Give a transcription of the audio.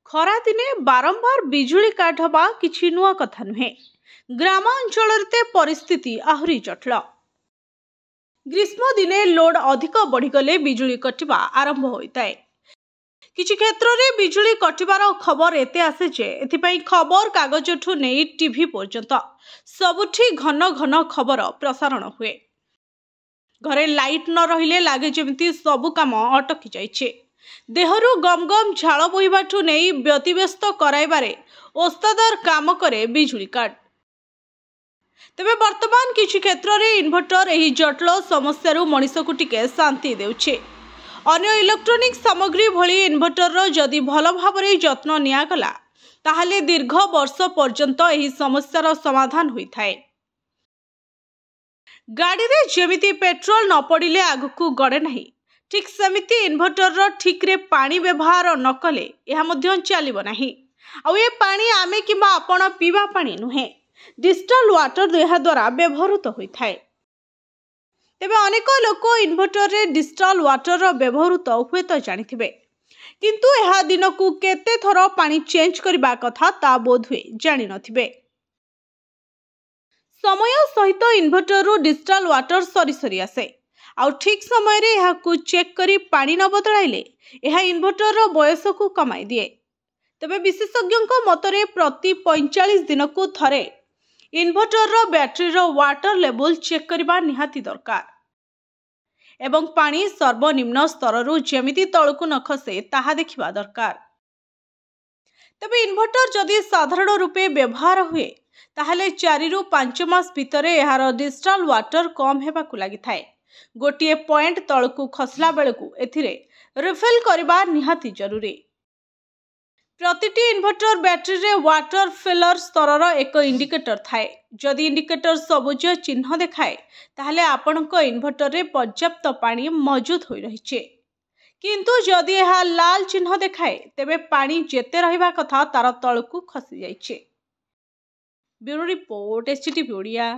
खरा दिने बारंबार बिजुली काट हवा किछि नुआ कथा नुहे। ग्रामांचल परिस्थिति आहुरी जटिल। ग्रीष्म दिने लोड अधिक बढ़ीगले बिजुली कटिबा आरंभ होता है। किछि क्षेत्र रे बिजुली कटिबार खबर एते आसे जे एथिपई खबर कागज ठू नहीं टीवी पर्यंत सबुठी घन घन खबर प्रसारण हुए। घरे लाइट न रहिले लागे जेमिति सबु काम अटकी जाइछे। देहरु गम गम झाल बोहिबाठू नहीं व्यतिव्यस्त कराइबारे ओस्तादार काम करे बिजुली काट। तेबे वर्तमान किछि क्षेत्र रे इन्वर्टर एही जटिल समस्या मनिष को टिके शांति देउछे। अन्य इलेक्ट्रोनिक सामग्री भली इन्वर्टर जदि भल भाबरे जत्न नियागला ताहाले दीर्घ वर्ष पर्यंत एही समस्यार समाधान होइथाय। गाड़ी रे जेमिति पेट्रोल न पड़िले आगकू गड़े नहीं, ठीक सेमिति इन्वर्टर ठीक रे पानी व्यवहार न कले यह मध्य चलिबो नाही। आ ये पानी आमे किबा आपण पीवा पानी नुहे, डिस्टिल्ड वाटर यह द्वारा व्यवहृत होइथाय। तेबे अनेक लोक इन्वर्टर रे डिस्टिल्ड वाटर व्यवहृत हुए तो जानिथिबे, किंतु यह दिन को केते थर पानी चेंज करबा कथा ता बोध हुए जानि नथिबे। समय सहित इन्वर्टर रु डिस्टिल्ड वाटर सरी सरी आसे। आउ ठीक समय रे यह को चेक करी पानी न बदलाइले यह इन्वर्टर रो बयस को कमाई दिए। तबे विशेषज्ञों मतरे प्रति 45 दिन को थरे इन्वर्टर रो बैटरी रो वाटर लेवल चेक करबा निहाती दरकार एवं पानी सर्वनिम्न स्तर रु जेमिति तळकु न खसे ताहा देखिबा दरकार। तबे इन्वर्टर जदि साधारण रूपे व्यवहार हुए ताहले 4 रु 5 मास भितरे यार डिस्टिल्ड वाटर कम हेबाकु लागिथाय। गोटे पॉइंट तळकु खसला बेलकु एथिरे रिफिल करबा निहाती जरूरी। प्रतिटी इन्वर्टर बैटरी रे वाटर फिलर स्तर एक इंडिकेटर थाए। जदि इंडिकेटर सबुज चिन्ह देखाए ताहले आपनक इन्वर्टर रे पर्याप्त पानी मौजूद होई रहिछे, किंतु जदि यह लाल चिन्ह देखाए तेबे पानी जेते रहिबा कथा तार तळकु खसी जाइछे। Bureau report STV Odia.